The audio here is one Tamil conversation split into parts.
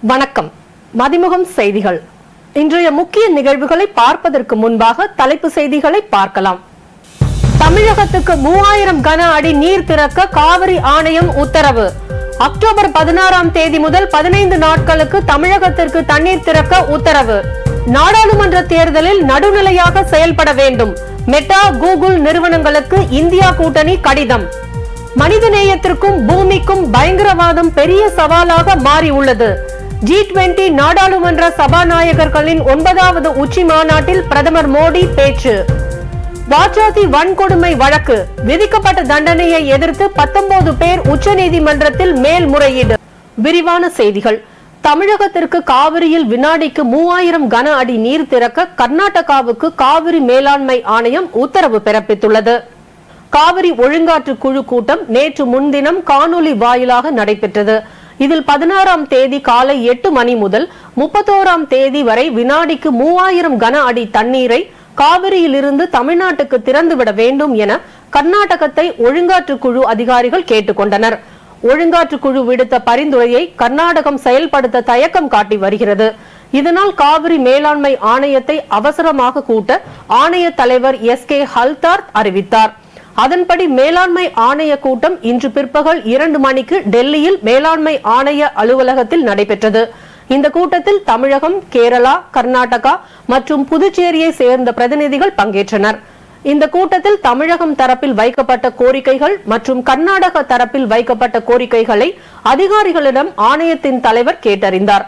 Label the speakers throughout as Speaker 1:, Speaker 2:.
Speaker 1: வணக்கம். மதிமுகம் செய்திகள். இன்றைய முக்கிய நிகழ்வுகளை பார்ப்பதற்கு முன்பாக தலைப்பு செய்திகளை பார்க்கலாம். தமிழகத்துக்கு 3000 கன அடி நீர் திறக்க காவிரி ஆணையம் உத்தரவு. அக்டோபர் 16ஆம் தேதி முதல் 15 நாட்களுக்கு தமிழகத்திற்கு தண்ணீர் திறக்க உத்தரவு. நாடாளுமன்ற தேர்தலில் நடுநிலையாக செயல்பட வேண்டும். மெட்டா, கூகுள் நிறுவனங்களுக்கு இந்தியா கூட்டணி கடிதம். மனிதநேயத்திற்கும் பூமிக்கும் பயங்கரவாதம் பெரிய சவாலாக மாறி உள்ளது. G20 நாடாளுமன்ற சபாநாயகர்களின் 9வது உச்சி மாநாட்டில் பிரதமர் மோடி பேச்சு. வாச்சாத்தி வன்கொடுமை வழக்கு விதிக்கப்பட்ட தண்டனையை எதிர்த்து 19 பேர் உச்சநீதிமன்றத்தில் மேல்முறையீடு. விரிவான செய்திகள். தமிழகத்திற்கு காவிரியில் வினாடிக்கு 3000 கன அடி நீர் திறக்க கர்நாடகாவுக்கு காவிரி மேலாண்மை ஆணையம் உத்தரவு பிறப்பித்துள்ளது. காவிரி ஒழுங்காற்று குழு கூட்டம் நேற்று முன்தினம் காணொலி வாயிலாக நடைபெற்றது. இதில் 16ஆம் தேதி காலை 8 மணி முதல் 31ஆம் தேதி வரை வினாடிக்கு 3000 கன அடி தண்ணீரை காவிரியில் இருந்து தமிழ்நாட்டுக்கு திறந்துவிட வேண்டும் என கர்நாடகத்தை ஒழுங்காற்று குழு அதிகாரிகள் கேட்டுக்கொண்டனர். ஒழுங்காற்று குழு விடுத்த பரிந்துரையை கர்நாடகம் செயல்படுத்த தயக்கம் காட்டி வருகிறது. இதனால் காவிரி மேலாண்மை ஆணையத்தை அவசரமாக கூட்ட ஆணைய தலைவர் SK ஹல்தார் அறிவித்தார். அதன்படி மேலாண்மை ஆணைய கூட்டம் இன்று பிற்பகல் 2 மணிக்கு டெல்லியில் மேலாண்மை ஆணைய அலுவலகத்தில் நடைபெற்றது. இந்த கூட்டத்தில் தமிழகம், கேரளா, கர்நாடகா மற்றும் புதுச்சேரியை சேர்ந்த பிரதிநிதிகள் பங்கேற்றனர். இந்த கூட்டத்தில் தமிழகம் தரப்பில் வைக்கப்பட்ட கோரிக்கைகள் மற்றும் கர்நாடக தரப்பில் வைக்கப்பட்ட கோரிக்கைகளை அதிகாரிகளிடம் ஆணையத்தின் தலைவர் கேட்டறிந்தார்.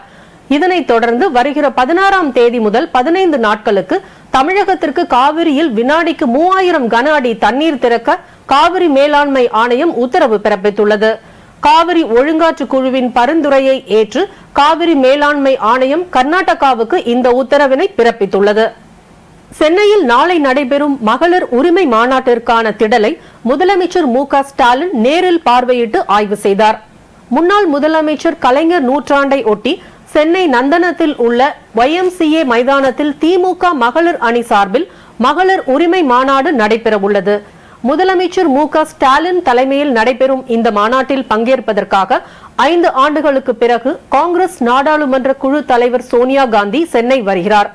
Speaker 1: இதனைத் தொடர்ந்து வருகிற 16ஆம் தேதி முதல் 15 நாட்களுக்கு தமிழகத்திற்கு காவிரியில் வினாடிக்கு 3000 கன அடி தண்ணீர் திறக்க காவிரி மேலாண்மை ஆணையம் உத்தரவு பிறப்பித்துள்ளது. காவிரி ஒழுங்காற்று குழுவின் பரிந்துரையை ஏற்று காவிரி மேலாண்மை ஆணையம் கர்நாடகாவுக்கு இந்த உத்தரவினை பிறப்பித்துள்ளது. சென்னையில் நாளை நடைபெறும் மகளிர் உரிமை மாநாட்டிற்கான திடலை முதலமைச்சர் MK ஸ்டாலின் நேரில் பார்வையிட்டு ஆய்வு செய்தார். முன்னாள் முதலமைச்சர் கலைஞர் நூற்றாண்டை ஒட்டி சென்னை நந்தனத்தில் உள்ள YMCA மைதானத்தில் திமுக மகளிர் அணி சார்பில் மகளிர் உரிமை மாநாடு நடைபெற உள்ளது. முதலமைச்சர் MK ஸ்டாலின் தலைமையில் நடைபெறும் இந்த மாநாட்டில் பங்கேற்பதற்காக 5 ஆண்டுகளுக்கு பிறகு காங்கிரஸ் நாடாளுமன்ற குழு தலைவர் சோனியா காந்தி சென்னை வருகிறார்.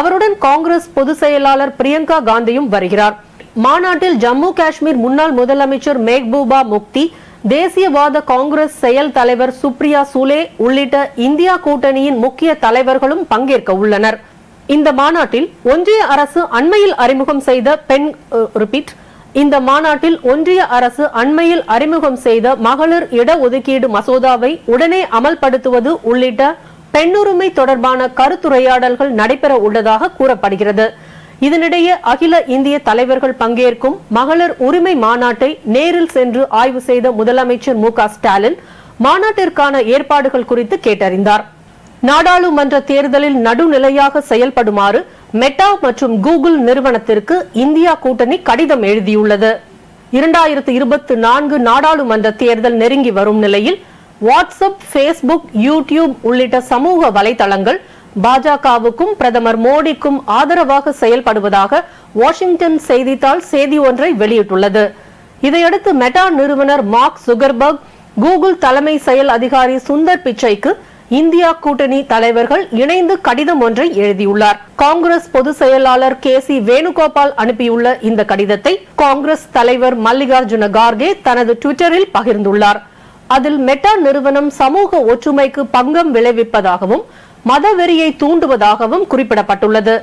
Speaker 1: அவருடன் காங்கிரஸ் பொதுச் செயலாளர் பிரியங்கா காந்தியும் வருகிறார். மாநாட்டில் ஜம்மு காஷ்மீர் முன்னாள் முதலமைச்சர் மெஹ்பூபா முப்தி, தேசியவாத காங்கிரஸ் செயல் தலைவர் சுப்ரியா சுலே உள்ளிட்ட இந்தியா கூட்டணியின் முக்கிய தலைவர்களும் பங்கேற்க உள்ளனர். இந்த மாநாட்டில் ஒன்றிய அரசு அண்மையில் அறிமுகம் செய்த மகளிர் இடஒதுக்கீடு மசோதாவை உடனே அமல்படுத்துவது உள்ளிட்ட பெண்ணுரிமை தொடர்பான கருத்துரையாடல்கள் நடைபெற உள்ளதாக கூறப்படுகிறது. இதனிடையே அகில இந்திய தலைவர்கள் பங்கேற்கும் மகளிர் உரிமை மாநாட்டை நேரில் சென்று ஆய்வு செய்த முதலமைச்சர் MK ஸ்டாலின் மாநாட்டிற்கான ஏற்பாடுகள் குறித்து கேட்டறிந்தார். நாடாளுமன்ற தேர்தலில் நடுநிலையாக செயல்படுமாறு மெட்டா மற்றும் கூகுள் நிறுவனத்திற்கு இந்தியா கூட்டணி கடிதம் எழுதியுள்ளது. 2024 நாடாளுமன்ற தேர்தல் நெருங்கி வரும் நிலையில் வாட்ஸ்அப், Facebook, YouTube உள்ளிட்ட சமூக வலைதளங்கள் பாஜகவுக்கும் பிரதமர் மோடிக்கும் ஆதரவாக செயல்படுவதாக வாஷிங்டன் செய்தித்தாள் செய்தி ஒன்றை வெளியிட்டுள்ளது. இதையடுத்து மெட்டா நிறுவனர் மார்க் சுகர்பர்க், கூகுள் தலைமை செயல் அதிகாரி சுந்தர் பிச்சைக்கு இந்தியா கூட்டணி தலைவர்கள் இணைந்து கடிதம் ஒன்றை எழுதியுள்ளார். காங்கிரஸ் பொதுச் செயலாளர் KC வேணுகோபால் அனுப்பியுள்ள இந்த கடிதத்தை காங்கிரஸ் தலைவர் மல்லிகார்ஜுன கார்கே தனது ட்விட்டரில் பகிர்ந்துள்ளார். அதில் மெட்டா நிறுவனம் சமூக ஒற்றுமைக்கு பங்கம் விளைவிப்பதாகவும் மதவெறியை தூண்டுவதாகவும் குறிப்பிடப்பட்டுள்ளது.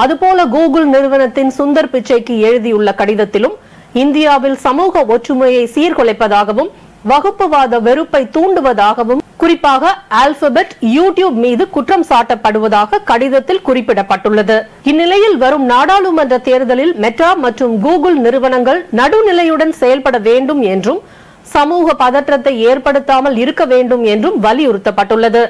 Speaker 1: அதுபோல கூகுள் நிறுவனத்தின் சுந்தர் பிச்சைக்கு எழுதியுள்ள கடிதத்திலும் இந்தியாவில் சமூக ஒற்றுமையை சீர்குலைப்பதாகவும் வகுப்புவாத வெறுப்பை தூண்டுவதாகவும் குறிப்பாக ஆல்பபெட், YouTube மீது குற்றம் சாட்டப்படுவதாக கடிதத்தில் குறிப்பிடப்பட்டுள்ளது. இந்நிலையில் வரும் நாடாளுமன்ற தேர்தலில் மெட்டா மற்றும் கூகுள் நிறுவனங்கள் நடுநிலையுடன் செயல்பட வேண்டும் என்றும் சமூக பதற்றத்தை ஏற்படுத்தாமல் இருக்க வேண்டும் என்றும் வலியுறுத்தப்பட்டுள்ளது.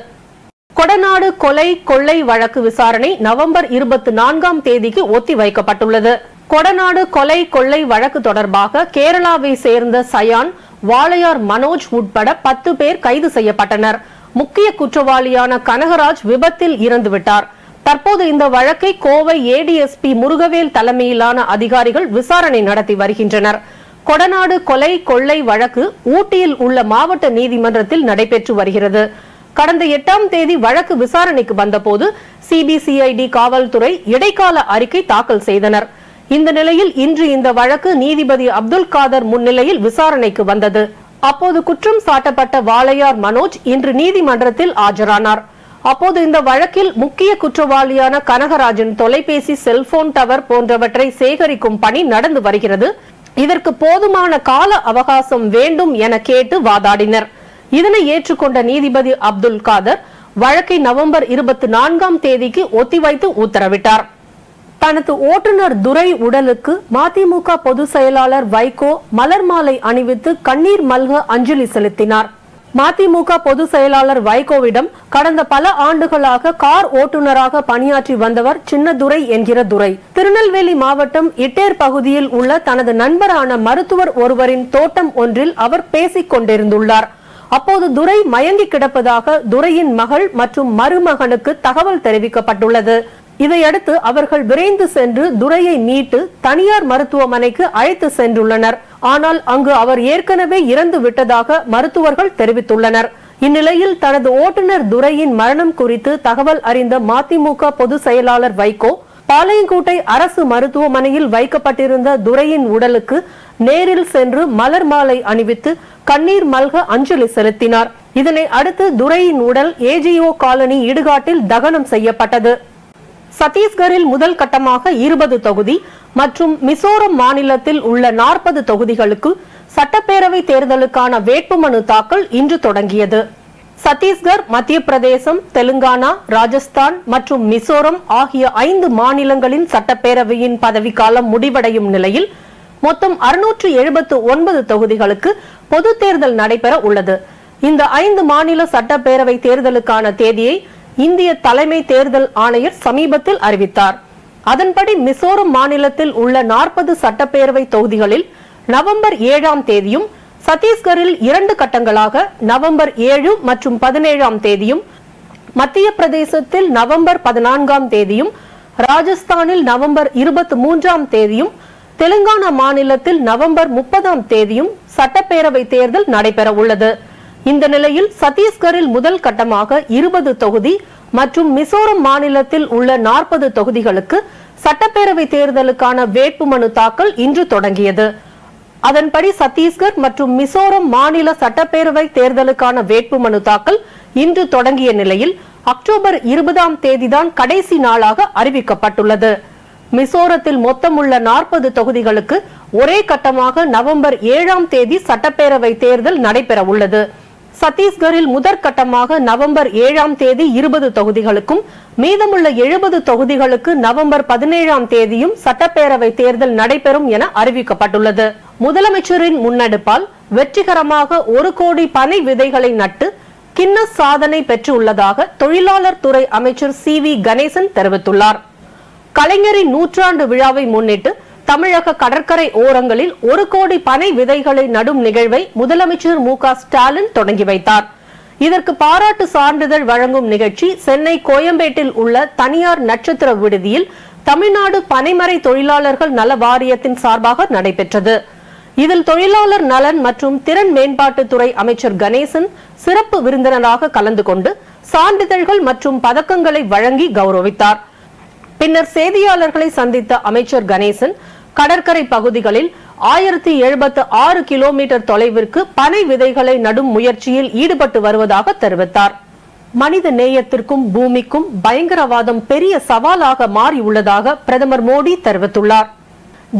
Speaker 1: கொடநாடு கொலை கொள்ளை வழக்கு விசாரணை நவம்பர் 24ஆம் தேதிக்கு ஒத்திவைக்கப்பட்டுள்ளது. கொடநாடு கொலை கொள்ளை வழக்கு தொடர்பாக கேரளாவை சேர்ந்த சயான், வாளையார் மனோஜ் உட்பட 10 பேர் கைது செய்யப்பட்டனர். முக்கிய குற்றவாளியான கனகராஜ் விபத்தில் இறந்துவிட்டார். தற்போது இந்த வழக்கை கோவை ADSP முருகவேல் தலைமையிலான அதிகாரிகள் விசாரணை நடத்தி வருகின்றனர். கொடநாடு கொலை கொள்ளை வழக்கு ஊட்டியில் உள்ள மாவட்ட நீதிமன்றத்தில் நடைபெற்று வருகிறது. கடந்த 8ஆம் தேதி வழக்கு விசாரணைக்கு வந்தபோது சிபிசிஐடி காவல்துறை இடைக்கால அறிக்கை தாக்கல் செய்தனர். இந்த நிலையில் இன்று இந்த வழக்கு நீதிபதி அப்துல் காதர் முன்னிலையில் விசாரணைக்கு வந்தது. அப்போது குற்றம் சாட்டப்பட்ட வாளையார் மனோஜ் இன்று நீதிமன்றத்தில் ஆஜரானார். அப்போது இந்த வழக்கில் முக்கிய குற்றவாளியான கனகராஜன் தொலைபேசி, செல்போன் டவர் போன்றவற்றை சேகரிக்கும் பணி நடந்து வருகிறது. இதற்கு போதுமான கால அவகாசம் வேண்டும் என கேட்டு வாதாடினர். இதனை ஏற்றுக்கொண்ட நீதிபதி அப்துல் காதர் வழக்கை நவம்பர் 24ஆம் தேதிக்கு ஒத்திவைத்து உத்தரவிட்டார். தனது ஓட்டுநர் துரை உடலுக்கு மதிமுக பொதுச் செயலாளர் வைகோ மலர் மாலை அணிவித்து கண்ணீர் மல்க அஞ்சலி செலுத்தினார். மதிமுக பொதுச் செயலாளர் வைகோவிடம் கடந்த பல ஆண்டுகளாக கார் ஓட்டுநராக பணியாற்றி வந்தவர் சின்னதுரை என்கிற துரை திருநெல்வேலி மாவட்டம் இட்டேர் பகுதியில் உள்ள தனது நண்பரான மருத்துவர் ஒருவரின் தோட்டம் ஒன்றில் அவர் பேசிக் கொண்டிருந்துள்ளார். அப்போது துரை மயங்கி கிடப்பதாக துரையின் மகள் மற்றும் மருமகனுக்கு தகவல் தெரிவிக்கப்பட்டுள்ளது. இதையடுத்து அவர்கள் விரைந்து சென்று துரையை மீட்டு தனியார் மருத்துவமனைக்கு அழைத்து சென்றுள்ளனர். ஆனால் அங்கு அவர் ஏற்கனவே இறந்து விட்டதாக மருத்துவர்கள் தெரிவித்துள்ளனர். இந்நிலையில் தனது ஓட்டுநர் துரையின் மரணம் குறித்து தகவல் அறிந்த மதிமுக பொதுச் செயலாளர் வைகோ பாளையங்கோட்டை அரசு மருத்துவமனையில் வைக்கப்பட்டிருந்த துரையின் உடலுக்கு நேரில் சென்று மலர் மாலை அணிவித்து கண்ணீர் மல்க அஞ்சலி செலுத்தினார். இதனை அடுத்து துரையின் உடல் ஏஜிஓ காலனி இடுகாட்டில் தகனம் செய்யப்பட்டது. சத்தீஸ்கரில் முதல் கட்டமாக 20 தொகுதி மற்றும் மிசோரம் மாநிலத்தில் உள்ள 40 தொகுதிகளுக்கு சட்டப்பேரவை தேர்தலுக்கான வேட்புமனு தாக்கல் இன்று தொடங்கியது. சத்தீஸ்கர், மத்திய பிரதேசம், தெலுங்கானா, ராஜஸ்தான் மற்றும் மிசோரம் ஆகிய 5 மாநிலங்களின் சட்டப்பேரவையின் பதவிக்காலம் முடிவடையும் நிலையில் மொத்தம் 679 தொகுதிகளுக்கு பொது தேர்தல் நடைபெற உள்ளது. இந்த 5 மாநில சட்டப்பேரவை தேர்தலுக்கான தேதியை இந்திய தலைமை தேர்தல் ஆணையர் சமீபத்தில் அறிவித்தார். அதன்படி மிசோரம் மாநிலத்தில் உள்ள 40 சட்டப்பேரவை தொகுதிகளில் நவம்பர் 7ஆம் தேதியும், சத்தீஸ்கரில் 2 கட்டங்களாக நவம்பர் 7 மற்றும் 17ஆம் தேதியும், மத்திய பிரதேசத்தில் நவம்பர் 14ஆம் தேதியும், ராஜஸ்தானில் நவம்பர் 23ஆம் தேதியும், தெலுங்கானா மாநிலத்தில் நவம்பர் 30ஆம் தேதியும் சட்டப்பேரவை தேர்தல் நடைபெற உள்ளது. இந்த நிலையில் சத்தீஸ்கரில் முதல் கட்டமாக 20 தொகுதி மற்றும் மிசோரம் மாநிலத்தில் உள்ள 40 தொகுதிகளுக்கு சட்டப்பேரவை தேர்தலுக்கான வேட்புமனு தாக்கல் இன்று தொடங்கியது. அதன்படி சத்தீஸ்கர் மற்றும் மிசோரம் மாநில சட்டப்பேரவை தேர்தலுக்கான வேட்புமனு தாக்கல் இன்று தொடங்கிய நிலையில் அக்டோபர் 20ஆம் தேதிதான் கடைசி நாளாக அறிவிக்கப்பட்டுள்ளது. மிசோரத்தில் மொத்தமுள்ள 40 தொகுதிகளுக்கு ஒரே கட்டமாக நவம்பர் 7ஆம் தேதி சட்டப்பேரவை தேர்தல் நடைபெற உள்ளது. சத்தீஸ்கரில் முதற்கட்டமாக நவம்பர் 7ஆம் தேதி 20 தொகுதிகளுக்கும், மீதமுள்ள 70 தொகுதிகளுக்கு நவம்பர் 17ஆம் தேதியும் சட்டப்பேரவை தேர்தல் நடைபெறும் என அறிவிக்கப்பட்டுள்ளது. முதலமைச்சரின் முன்னெடுப்பால் வெற்றிகரமாக 1 கோடி பனை விதைகளை நட்டு கின்னஸ் சாதனை பெற்றுள்ளதாக தொழிலாளர் துறை அமைச்சர் CV கணேசன் தெரிவித்துள்ளார். கலைஞரின் 100ஆண்டு விழாவை முன்னிட்டு தமிழக கடற்கரை ஓரங்களில் 1 கோடி பனை விதைகளை நடும் நிகழ்வை முதலமைச்சர் மு.க. ஸ்டாலின் தொடங்கி வைத்தார். இதற்கு பாராட்டு சான்றிதழ் வழங்கும் நிகழ்ச்சி சென்னை கோயம்பேட்டில் உள்ள தனியார் நட்சத்திர விடுதியில் தமிழ்நாடு பனைமரை தொழிலாளர்கள் நல வாரியத்தின் சார்பாக நடைபெற்றது. இதில் தொழிலாளர் நலன் மற்றும் திறன் மேம்பாட்டுத்துறை அமைச்சர் கணேசன் சிறப்பு விருந்தினராக கலந்து கொண்டு சான்றிதழ்கள் மற்றும் பதக்கங்களை வழங்கி கௌரவித்தார். பின்னர் செய்தியாளர்களை சந்தித்த அமைச்சர் கணேசன் கடற்கரை பகுதிகளில் 1076 கிலோமீட்டர் தொலைவிற்கு பனை விதைகளை நடும் முயற்சியில் ஈடுபட்டு வருவதாக தெரிவித்தார். மனித நேயத்திற்கும் பூமிக்கும் பயங்கரவாதம் பெரிய சவாலாக மாறியுள்ளதாக பிரதமர் மோடி தெரிவித்துள்ளார்.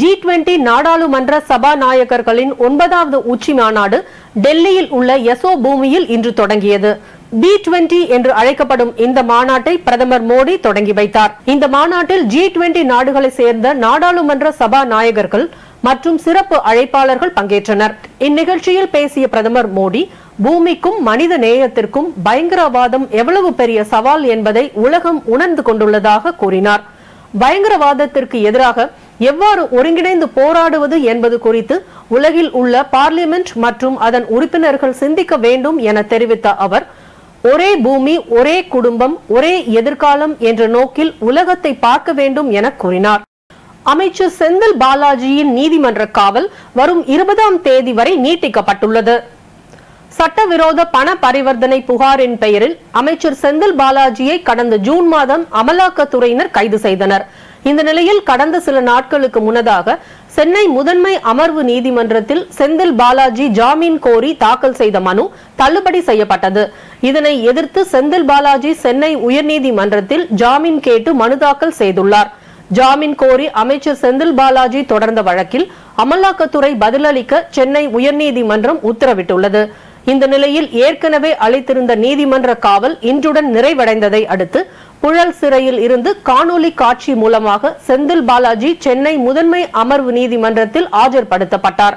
Speaker 1: G20 நாடாளுமன்ற சபாநாயகர்களின் 9வது உச்சி மாநாடு டெல்லியில் உள்ள யசோ பூமியில் இன்று தொடங்கியது. B20 என்று அழைக்கப்படும் இந்த மாநாட்டை பிரதமர் மோடி தொடங்கி வைத்தார். இந்த மாநாட்டில் G20 நாடுகளை சேர்ந்த நாடாளுமன்ற சபாநாயகர்கள் மற்றும் சிறப்பு அழைப்பாளர்கள் பங்கேற்றனர். இந்நிகழ்ச்சியில் பேசிய பிரதமர் மோடி, பூமிக்கும் மனித நேயத்திற்கும் பயங்கரவாதம் எவ்வளவு பெரிய சவால் என்பதை உலகம் உணர்ந்து கொண்டுள்ளதாக கூறினார். பயங்கரவாதத்திற்கு எதிராக எவ்வாறு ஒருங்கிணைந்து போராடுவது என்பது குறித்து உலகில் உள்ள பார்லிமெண்ட் மற்றும் அதன் உறுப்பினர்கள் சிந்திக்க வேண்டும் என தெரிவித்த அவர், ஒரே பூமி, ஒரே குடும்பம், ஒரே எதிர்காலம் என்ற நோக்கில் உலகத்தை பார்க்க வேண்டும் என கூறினார். அமைச்சர் செந்தில் பாலாஜியின் நீதிமன்ற காவல் வரும் 20ஆம் தேதி வரை நீட்டிக்கப்பட்டுள்ளது. சட்டவிரோத பண பரிவர்த்தனை புகாரின் பெயரில் அமைச்சர் செந்தில் பாலாஜியை கடந்த ஜூன் மாதம் அமலாக்கத்துறையினர் கைது செய்தனர். இந்த நிலையில் கடந்த சில நாட்களுக்கு முன்னதாக சென்னை முதன்மை அமர்வு நீதிமன்றத்தில் செந்தில் பாலாஜி ஜாமீன் கோரி தாக்கல் செய்த மனு தள்ளுபடி செய்யப்பட்டது. இதனை எதிர்த்து செந்தில் பாலாஜி சென்னை உயர்நீதிமன்றத்தில் ஜாமீன் கேட்டு மனு தாக்கல் செய்துள்ளார். ஜாமீன் கோரி அமைச்சர் செந்தில் பாலாஜி தொடர்ந்த வழக்கில் அமலாக்கத்துறை பதிலளிக்க சென்னை உயர்நீதிமன்றம் உத்தரவிட்டுள்ளது. இந்த நிலையில் ஏற்கனவே அளித்திருந்த நீதிமன்ற காவல் இன்றுடன் நிறைவடைந்ததை அடுத்து புழல் சிறையில் இருந்து காணொலி காட்சி மூலமாக செந்தில் பாலாஜி சென்னை முதன்மை அமர்வு நீதிமன்றத்தில் ஆஜர்படுத்தப்பட்டார்.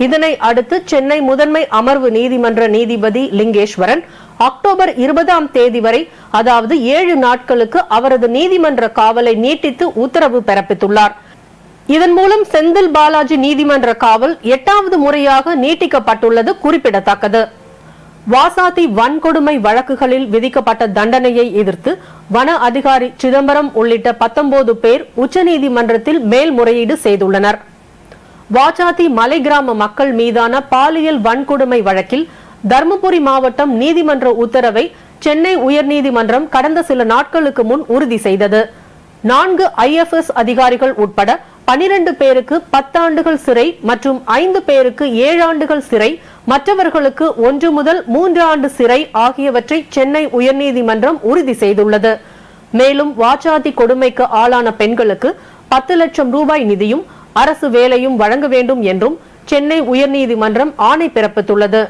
Speaker 1: இதனை அடுத்து சென்னை முதன்மை அமர்வு நீதிமன்ற நீதிபதி லிங்கேஸ்வரன் அக்டோபர் 20ஆம் தேதி வரை, அதாவது 7 நாட்களுக்கு அவரது நீதிமன்ற காவலை நீட்டித்து உத்தரவு பிறப்பித்துள்ளார். இதன் மூலம் செந்தில் பாலாஜி நீதிமன்ற காவல் 8வது முறையாக நீட்டிக்கப்பட்டுள்ளது குறிப்பிடத்தக்கது. வாசாதி வன்கொடுமை வழக்குகளில் விதிக்கப்பட்ட தண்டனையை எதிர்த்து வன அதிகாரி சிதம்பரம் உள்ளிட்ட 19 பேர் உச்சநீதிமன்றத்தில் மேல்முறையீடு செய்துள்ளனர். வாசாதி மலை கிராம மக்கள் மீதான பாலியல் வன்கொடுமை வழக்கில் தர்மபுரி மாவட்டம் நீதிமன்ற உத்தரவை சென்னை உயர்நீதிமன்றம் கடந்த சில நாட்களுக்கு முன் உறுதி செய்தது. 4 IFS அதிகாரிகள் உட்பட 12 பேருக்கு 10 ஆண்டுகள் சிறை மற்றும் 5 பேருக்கு 7 ஆண்டுகள் சிறை, மற்றவர்களுக்கு 1 முதல் 3 ஆண்டு சிறை ஆகியவற்றை சென்னை உயர்நீதிமன்றம் உறுதி செய்துள்ளது. மேலும் வாச்சாதி கொடுமைக்கு ஆளான பெண்களுக்கு 10 லட்சம் ரூபாய் நிதியும் அரசு வேலையும் வழங்க வேண்டும் என்றும் சென்னை உயர்நீதிமன்றம் ஆணை பிறப்பித்துள்ளது.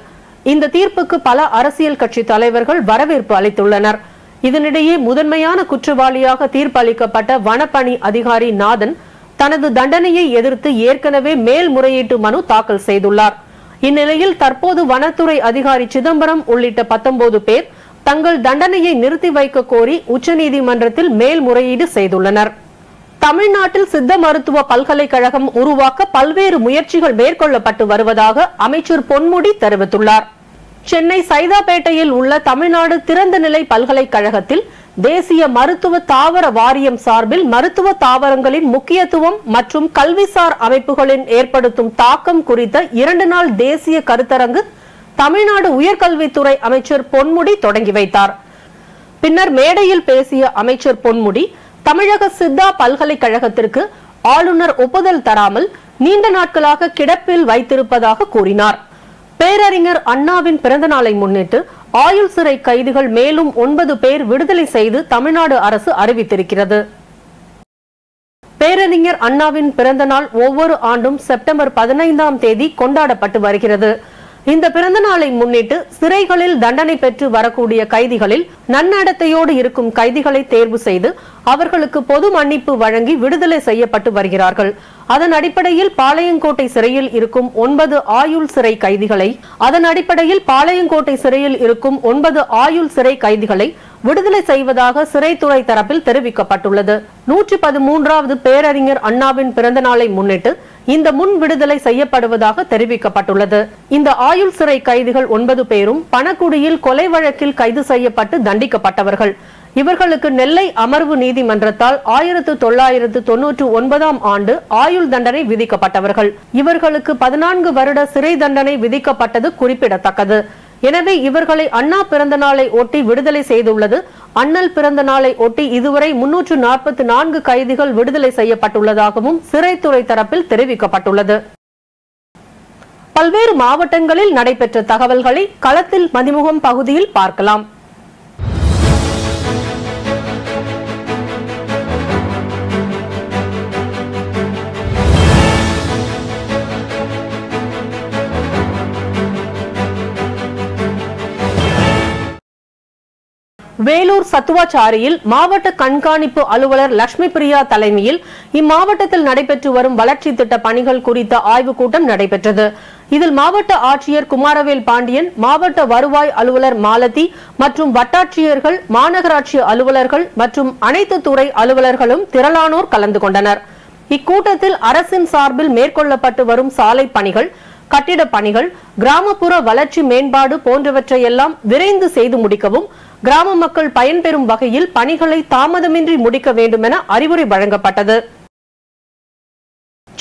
Speaker 1: இந்த தீர்ப்புக்கு பல அரசியல் கட்சி தலைவர்கள் வரவேற்பு அளித்துள்ளனர். இதனிடையே முதன்மையான குற்றவாளியாக தீர்ப்பளிக்கப்பட்ட வனப்பணி அதிகாரி நாதன் தனது தண்டனையை எதிர்த்து ஏற்கனவே மேல்முறையீட்டு மனு தாக்கல் செய்துள்ளார். இந்நிலையில் தற்போது வனத்துறை அதிகாரி சிதம்பரம் உள்ளிட்ட 19 பேர் தங்கள் தண்டனையை நிறுத்தி வைக்க கோரி உச்சநீதிமன்றத்தில் மேல்முறையீடு செய்துள்ளனர். தமிழ்நாட்டில் சித்த மருத்துவ பல்கலைக்கழகம் உருவாக்க பல்வேறு முயற்சிகள் மேற்கொள்ளப்பட்டு வருவதாக அமைச்சர் பொன்முடி தெரிவித்துள்ளார். சென்னை சைதாப்பேட்டையில் உள்ள தமிழ்நாடு திறந்தநிலை பல்கலைக்கழகத்தில் தேசிய மருத்துவ தாவர வாரியம் சார்பில் மருத்துவ தாவரங்களின் முக்கியத்துவம் மற்றும் கல்விசார் அமைப்புகளின் ஏற்படுத்தும் தாக்கம் குறித்த 2 நாள் தேசிய கருத்தரங்கு தமிழ்நாடு உயர்கல்வித்துறை அமைச்சர் பொன்முடி தொடங்கி வைத்தார். பின்னர் மேடையில் பேசிய அமைச்சர் பொன்முடி தமிழக சித்தா பல்கலைக்கழகத்திற்கு ஆளுநர் ஒப்புதல் தராமல் நீண்ட நாட்களாக கிடப்பில் வைத்திருப்பதாக கூறினார். பேரறிஞர் அண்ணாவின் பிறந்த நாளை முன்னிட்டு ஆயுள் சிறை கைதிகள் மேலும் 9 பேர் விடுதலை செய்து தமிழ்நாடு அரசு அறிவித்திருக்கிறது. பேரறிஞர் அண்ணாவின் பிறந்த நாள் ஒவ்வொரு ஆண்டும் செப்டம்பர் 15ஆம் தேதி கொண்டாடப்பட்டு வருகிறது. இந்த பிறந்த நாளை முன்னிட்டு சிறைகளில் தண்டனை பெற்று வரக்கூடிய கைதிகளில் நன்னடத்தையோடு இருக்கும் கைதிகளை தேர்வு செய்து அவர்களுக்கு பொது மன்னிப்பு வழங்கி விடுதலை செய்யப்பட்டு வருகிறார்கள். அதன் அடிப்படையில் பாளையங்கோட்டை சிறையில் இருக்கும் 9 ஆயுள் சிறை கைதிகளை விடுதலை செய்வதாக சிறைத்துறை தரப்பில் தெரிவிக்கப்பட்டுள்ளது. 113வது பேரறிஞர் அண்ணாவின் பிறந்த நாளை முன்னிட்டு இந்த முன் விடுதலை செய்யப்படுவதாக தெரிவிக்கப்பட்டுள்ளது. இந்த ஆயுள் சிறை கைதிகள் 9 பேரும் பணக்குடியில் கொலை வழக்கில் கைது செய்யப்பட்டு தண்டிக்கப்பட்டவர்கள். இவர்களுக்கு நெல்லை அமர்வு நீதிமன்றத்தால் 1999ஆம் ஆண்டு ஆயுள் தண்டனை விதிக்கப்பட்டவர்கள். இவர்களுக்கு 14 வருட சிறை தண்டனை விதிக்கப்பட்டது குறிப்பிடத்தக்கது. எனவே இவர்களை அண்ணா பிறந்த நாளை ஒட்டி விடுதலை செய்துள்ளது. அண்ணல் பிறந்த நாளை ஒட்டி இதுவரை 344 கைதிகள் விடுதலை செய்யப்பட்டுள்ளதாகவும் சிறைத்துறை தரப்பில் தெரிவிக்கப்பட்டுள்ளது. பல்வேறு மாவட்டங்களில் நடைபெற்ற தகவல்களை களத்தில் மதிமுகம் பகுதியில் பார்க்கலாம். வேலூர் சத்துவாச்சாரியில் மாவட்ட கண்காணிப்பு அலுவலர் லட்சுமி பிரியா தலைமையில் இம்மாவட்டத்தில் நடைபெற்று வரும் வளர்ச்சி திட்ட பணிகள் குறித்த ஆய்வுக் கூட்டம் நடைபெற்றது. இதில் மாவட்ட ஆட்சியர் குமாரவேல் பாண்டியன், மாவட்ட வருவாய் அலுவலர் மாலதி மற்றும் வட்டாட்சியர்கள், மாநகராட்சி அலுவலர்கள் மற்றும் அனைத்து துறை அலுவலர்களும் திரளானோர் கலந்து கொண்டனர். இக்கூட்டத்தில் அரசின் சார்பில் மேற்கொள்ளப்பட்டு வரும் சாலை பணிகள், கட்டிட பணிகள், கிராமப்புற வளர்ச்சி மேம்பாடு போன்றவற்றையெல்லாம் விரைந்து செய்து முடிக்கவும், கிராம மக்கள் பயன்பெறும் வகையில் பணிகளை தாமதமின்றி முடிக்க வேண்டும் என அறிவுரை வழங்கப்பட்டது.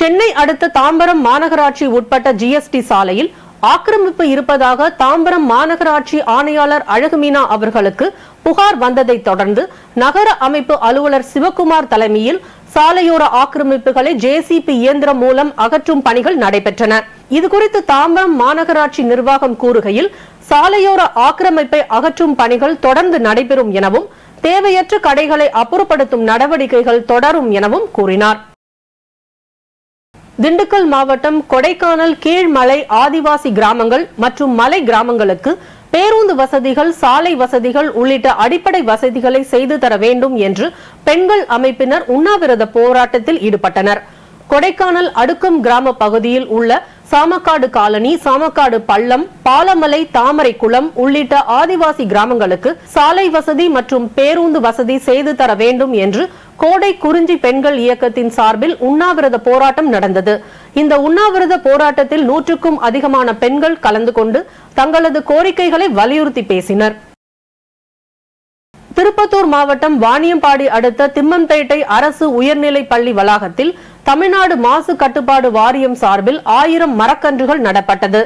Speaker 1: சென்னை அடுத்த தாம்பரம் மாநகராட்சி உட்பட்ட GST சாலையில் ஆக்கிரமிப்பு இருப்பதாக தாம்பரம் மாநகராட்சி ஆணையாளர் அழகுமீனா அவர்களுக்கு புகார் வந்ததை தொடர்ந்து நகர அமைப்பு அலுவலர் சிவக்குமார் தலைமையில் சாலையோர ஆக்கிரமிப்புகளை ஜேசிபி இயந்திரம் மூலம் அகற்றும் பணிகள் நடைபெற்றன. இதுகுறித்து தாம்பரம் மாநகராட்சி நிர்வாகம் கூறுகையில், சாலையோர ஆக்கிரமிப்பை அகற்றும் பணிகள் தொடர்ந்து நடைபெறும் எனவும் தேவையற்ற கடைகளை அப்புறப்படுத்தும் நடவடிக்கைகள் தொடரும் எனவும் கூறினார். திண்டுக்கல் மாவட்டம் கொடைக்கானல் கீழ்மலை ஆதிவாசி கிராமங்கள் மற்றும் மலை கிராமங்களுக்கு பேருந்து வசதிகள், சாலை வசதிகள் உள்ளிட்ட அடிப்படை வசதிகளை செய்து தர வேண்டும் என்று பெண்கள் அமைப்பினர் உண்ணாவிரத போராட்டத்தில் ஈடுபட்டனர். கொடைக்கானல் அடுக்கம் கிராம பகுதியில் உள்ள சாமக்காடு காலனி, சாமக்காடு பள்ளம், பாலமலை, தாமரை குளம் உள்ளிட்ட ஆதிவாசி கிராமங்களுக்கு சாலை வசதி மற்றும் பேருந்து வசதி செய்து தர வேண்டும் என்று கோடை குறிஞ்சி பெண்கள் இயக்கத்தின் சார்பில் உண்ணாவிரத போராட்டம் நடந்தது. இந்த உண்ணாவிரத போராட்டத்தில் 100க்கும் அதிகமான பெண்கள் கலந்து கொண்டு தங்களது கோரிக்கைகளை வலியுறுத்தி பேசினர். திருப்பத்தூர் மாவட்டம் வாணியம்பாடி அடுத்த திம்மம்பேட்டை அரசு உயர்நிலை பள்ளி வளாகத்தில் தமிழ்நாடு மாசு கட்டுப்பாடு வாரியம் சார்பில் 1000 மரக்கன்றுகள் நடப்பட்டது.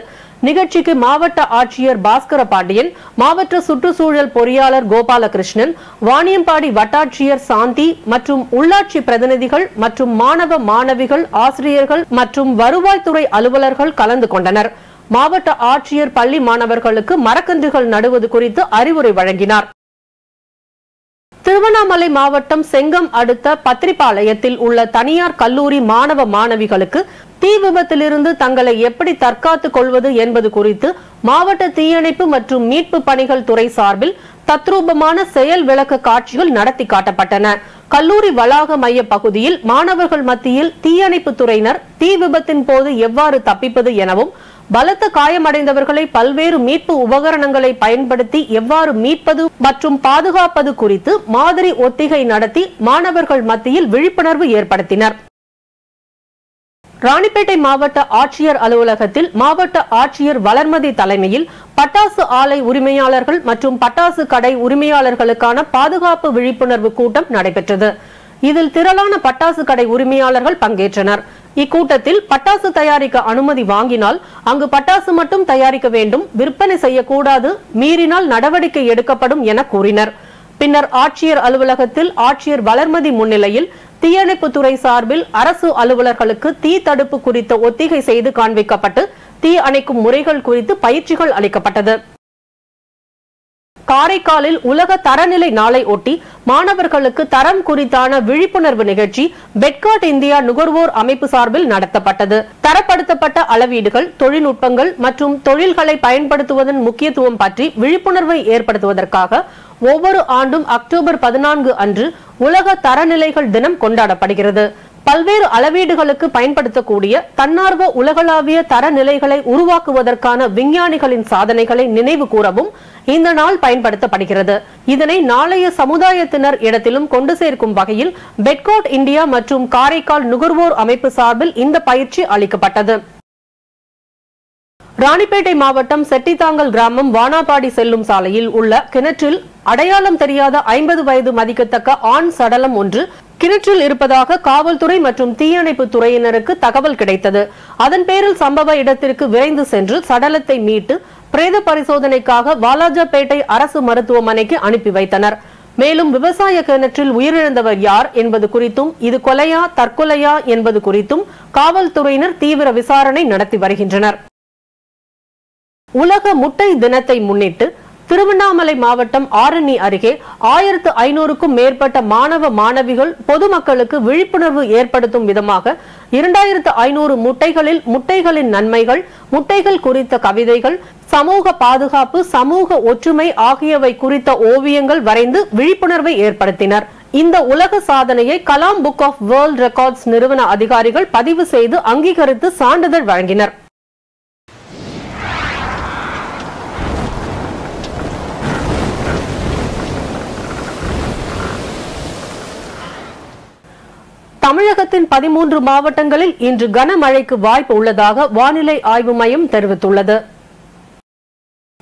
Speaker 1: நிகழ்ச்சிக்கு மாவட்ட ஆட்சியர் பாஸ்கர பாண்டியன், மாவட்ட சுற்றுச்சூழல் பொறியாளர் கோபாலகிருஷ்ணன், வாணியம்பாடி வட்டாட்சியர் சாந்தி மற்றும் உள்ளாட்சி பிரதிநிதிகள் மற்றும் மாணவ மாணவிகள், ஆசிரியர்கள் மற்றும் வருவாய்த்துறை அலுவலர்கள் கலந்து கொண்டனர். மாவட்ட ஆட்சியர் பள்ளி மாணவர்களுக்கு மரக்கன்றுகள் நடுவது குறித்து அறிவுரை வழங்கினார். திருவண்ணாமலை மாவட்டம் செங்கம் அடுத்த பத்திரிபாளையத்தில் உள்ள தனியார் கல்லூரி மாணவ மாணவிகளுக்கு தீ விபத்திலிருந்து தங்களை எப்படி தற்காத்துக் கொள்வது என்பது குறித்து மாவட்ட தீயணைப்பு மற்றும் மீட்பு பணிகள் துறை சார்பில் தத்ரூபமான செயல் விளக்க காட்சிகள் நடத்தி காட்டப்பட்டன. கல்லூரி வளாக மைய பகுதியில் மாணவர்கள் மத்தியில் தீயணைப்பு துறையினர் தீ விபத்தின் போது எவ்வாறு தப்பிப்பது எனவும், பலத்த காயமடைந்தவர்களை பல்வேறு மீட்பு உபகரணங்களை பயன்படுத்தி எவ்வாறு மீட்பது மற்றும் பாதுகாப்பது குறித்து மாதிரி ஒத்திகை நடத்தி மாணவர்கள் மத்தியில் விழிப்புணர்வு ஏற்படுத்தினர். ராணிப்பேட்டை மாவட்ட ஆட்சியர் அலுவலகத்தில் மாவட்ட ஆட்சியர் வளர்மதி தலைமையில் பட்டாசு ஆலை உரிமையாளர்கள் மற்றும் பட்டாசு கடை உரிமையாளர்களுக்கான பாதுகாப்பு விழிப்புணர்வு கூட்டம் நடைபெற்றது. இதில் திரளான பட்டாசு கடை உரிமையாளர்கள் பங்கேற்றனர். இக்கூட்டத்தில் பட்டாசு தயாரிக்க அனுமதி வாங்கினால் அங்கு பட்டாசு மட்டும் தயாரிக்க வேண்டும், விற்பனை செய்யக்கூடாது, மீறினால் நடவடிக்கை எடுக்கப்படும் என கூறினர். பின்னர் ஆட்சியர் அலுவலகத்தில் ஆட்சியர் வளர்மதி முன்னிலையில் தீயணைப்புத்துறை சார்பில் அரசு அலுவலர்களுக்கு தீ தடுப்பு குறித்த ஒத்திகை செய்து காண்பிக்கப்பட்டு தீ அணைக்கும் முறைகள் குறித்து பயிற்சிகள் அளிக்கப்பட்டது. காரைக்காலில் உலக தரநிலை நாளை ஒட்டி மாணவர்களுக்கு தரம் குறித்தான விழிப்புணர்வு நிகழ்ச்சி பெட்காட் இந்தியா நுகர்வோர் அமைப்பு சார்பில் நடத்தப்பட்டது. தரப்படுத்தப்பட்ட அளவீடுகள், தொழில்நுட்பங்கள் மற்றும் தொழில்களை பயன்படுத்துவதன் முக்கியத்துவம் பற்றி விழிப்புணர்வை ஏற்படுத்துவதற்காக ஒவ்வொரு ஆண்டும் அக்டோபர் 14 அன்று உலக தரநிலைகள் தினம் கொண்டாடப்படுகிறது. பல்வேறு அளவீடுகளுக்கு பயன்படுத்தக்கூடிய தன்னார்வ உலகளாவிய தரநிலைகளை உருவாக்குவதற்கான விஞ்ஞானிகளின் சாதனைகளை நினைவு கூறவும் இந்த நாள் பயன்படுத்தப்படுகிறது. இதனை நாளைய சமுதாயத்தினர் இடத்திலும் கொண்டு சேர்க்கும் வகையில் பெட்காட் இந்தியா மற்றும் காரைக்கால் நுகர்வோர் அமைப்பு சார்பில் இந்த பயிற்சி அளிக்கப்பட்டது. ராணிப்பேட்டை மாவட்டம் செட்டித்தாங்கல் கிராமம் வானாபாடி செல்லும் சாலையில் உள்ள கிணற்றில் அடையாளம் தெரியாத 50 வயது மதிக்கத்தக்க ஆண் சடலம் ஒன்று கிணற்றில் இருப்பதாக காவல்துறை மற்றும் தீயணைப்பு துறையினருக்கு தகவல் கிடைத்தது. அதன் பேரில் சம்பவ இடத்திற்கு விரைந்து சென்று சடலத்தை மீட்டு பிரேத பரிசோதனைக்காக வாலாஜாபேட்டை அரசு மருத்துவமனைக்கு அனுப்பி வைத்தனர். மேலும் விவசாய கிணற்றில் உயிரிழந்தவர் யார் என்பது குறித்தும், இது கொலையா தற்கொலையா என்பது குறித்தும் காவல்துறையினர் தீவிர விசாரணை நடத்தி வருகின்றனர். உலக முட்டை தினத்தை முன்னிட்டு திருவண்ணாமலை மாவட்டம் ஆரணி அருகே 1500க்கும் மேற்பட்ட மாணவ மாணவிகள் பொதுமக்களுக்கு விழிப்புணர்வு ஏற்படுத்தும் விதமாக 2500 முட்டைகளில் முட்டைகளின் நன்மைகள், முட்டைகள் குறித்த கவிதைகள், சமூக பாதுகாப்பு, சமூக ஒற்றுமை ஆகியவை குறித்த ஓவியங்கள் வரைந்து விழிப்புணர்வை ஏற்படுத்தினர். இந்த உலக சாதனையை Kalam book of world records நிறுவன அதிகாரிகள் பதிவு செய்து அங்கீகரித்து சான்றிதழ் வழங்கினர். தமிழகத்தின் 13 மாவட்டங்களில் இன்று கனமழைக்கு வாய்ப்பு உள்ளதாக வானிலை ஆய்வு மையம் தெரிவித்துள்ளது.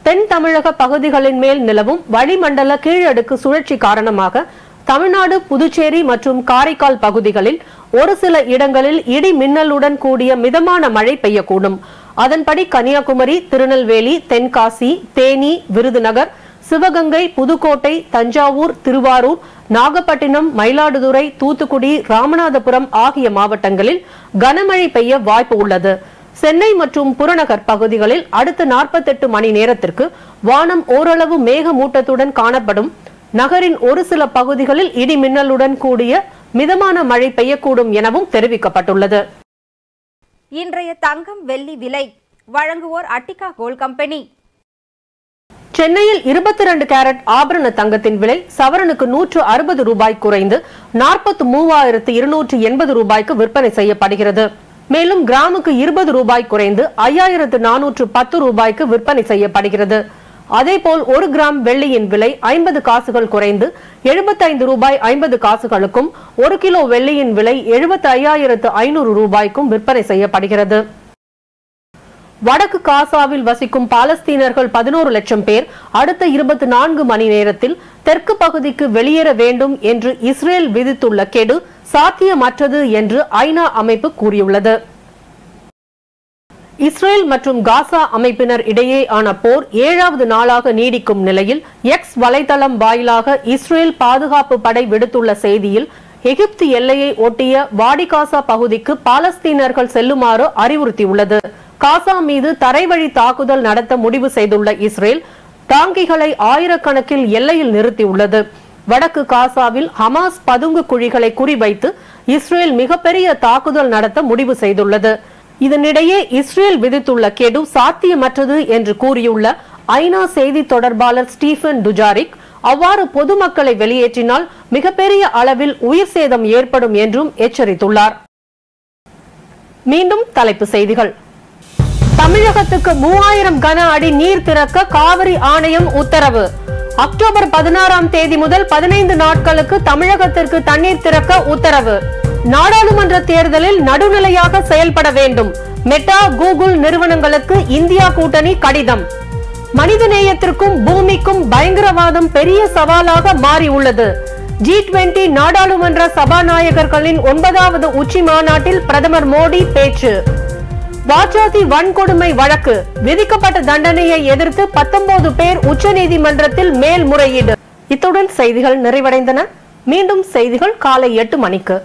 Speaker 1: தென் தமிழக பகுதிகளின் மேல் நிலவும் வளிமண்டல கீழடுக்கு சுழற்சி காரணமாக தமிழ்நாடு, புதுச்சேரி மற்றும் காரைக்கால் பகுதிகளில் ஒரு சில இடங்களில் இடி மின்னலுடன் கூடிய மிதமான மழை பெய்யக்கூடும். அதன்படி கன்னியாகுமரி, திருநெல்வேலி, தென்காசி, தேனி, விருதுநகர், சிவகங்கை, புதுக்கோட்டை, தஞ்சாவூர், திருவாரூர், நாகப்பட்டினம், மயிலாடுதுறை, தூத்துக்குடி, ராமநாதபுரம் ஆகிய மாவட்டங்களில் கனமழை பெய்ய வாய்ப்பு உள்ளது. சென்னை மற்றும் புறநகர் பகுதிகளில் அடுத்த 48 மணி நேரத்திற்கு வானம் ஓரளவு மேகமூட்டத்துடன் காணப்படும். நகரின் ஒரு சில பகுதிகளில் இடி மின்னலுடன் கூடிய மிதமான மழை பெய்யக்கூடும் எனவும் தெரிவிக்கப்பட்டுள்ளது.
Speaker 2: இன்றைய தங்கம் வெள்ளி விலை வழங்குவோர் அட்டிகா கோல்ட் கம்பெனி.
Speaker 1: சென்னையில் 22 கேரட் ஆபரண தங்கத்தின் விலை சவரனுக்கு 160 ரூபாய் குறைந்து 43,280 ரூபாய்க்கு விற்பனை செய்யப்படுகிறது. மேலும் கிராமுக்கு 20 ரூபாய் குறைந்து 5,410 ரூபாய்க்கு விற்பனை செய்யப்படுகிறது. அதேபோல் 1 கிராம் வெள்ளியின் விலை 50 காசுகள் குறைந்து 75 ரூபாய் 50 காசுகளுக்கும், 1 கிலோ வெள்ளியின் விலை 75,500 ரூபாய்க்கும் விற்பனை செய்யப்படுகிறது. வடக்கு காசாவில் வசிக்கும் பாலஸ்தீனர்கள் 11 லட்சம் பேர் அடுத்த 24 மணி நேரத்தில் தெற்கு பகுதிக்கு வெளியேற வேண்டும் என்று இஸ்ரேல் விதித்துள்ள கெடு சாத்தியமற்றது என்று ஐநா அமைப்பு கூறியுள்ளது. இஸ்ரேல் மற்றும் காசா அமைப்பினர் இடையேயான போர் 7வது நாளாக நீடிக்கும் நிலையில் எக்ஸ் வலைதளம் வாயிலாக இஸ்ரேல் பாதுகாப்பு படை விடுத்துள்ள செய்தியில் எகிப்து எல்லையை ஒட்டிய வாடி காசா பகுதிக்கு பாலஸ்தீனர்கள் செல்லுமாறு அறிவுறுத்தியுள்ளது. காசா மீது தரைவழி தாக்குதல் நடத்த முடிவு செய்துள்ள இஸ்ரேல் டாங்கிகளை ஆயிரக்கணக்கில் எல்லையில் நிறுத்தியுள்ளது. வடக்கு காசாவில் ஹமாஸ் பதுங்கு குழிகளை குறிவைத்து இஸ்ரேல் மிகப்பெரிய தாக்குதல் நடத்த முடிவு செய்துள்ளது. இதனிடையே இஸ்ரேல் விதித்துள்ள கெடு சாத்தியமற்றது என்று கூறியுள்ள ஐநா செய்தி தொடர்பாளர் ஸ்டீஃபன் டுஜாரிக் அவ்வாறு பொதுமக்களை வெளியேற்றினால் மிகப்பெரிய அளவில் உயிர் சேதம் ஏற்படும் என்றும் எச்சரித்துள்ளார். மீண்டும் தலைப்பு செய்திகள். தமிழகத்துக்கு 3000 கன அடி நீர் திறக்க காவிரி ஆணையம் உத்தரவு. அக்டோபர் 16ஆம் தேதி முதல் 15 நாட்களுக்கு தமிழகத்திற்கு தண்ணீர் திறக்க உத்தரவு. நாடாளுமன்ற தேர்தலில் நடுநிலையாக செயல்பட வேண்டும். மெட்டா, கூகுள் நிறுவனங்களுக்கு இந்தியா கூட்டணி கடிதம். மனிதநேயத்திற்கும் பூமிக்கும் பயங்கரவாதம் பெரிய சவாலாக மாறியுள்ளது. G20 நாடாளுமன்ற சபாநாயகர்களின் 9வது உச்சி மாநாட்டில் பிரதமர் மோடி பேச்சு. வாச்சாதி வன்கொடுமை வழக்கு விதிக்கப்பட்ட தண்டனையை எதிர்த்து 19 பேர் உச்சநீதிமன்றத்தில் மேல்முறையீடு. இத்துடன் செய்திகள் நிறைவடைந்தன. மீண்டும் செய்திகள் காலை 8 மணிக்கு.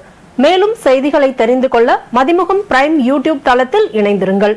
Speaker 1: மேலும் செய்திகளை தெரிந்து கொள்ள மதிமுகம் பிரைம் யூடியூப் தளத்தில் இணைந்திருங்கள்.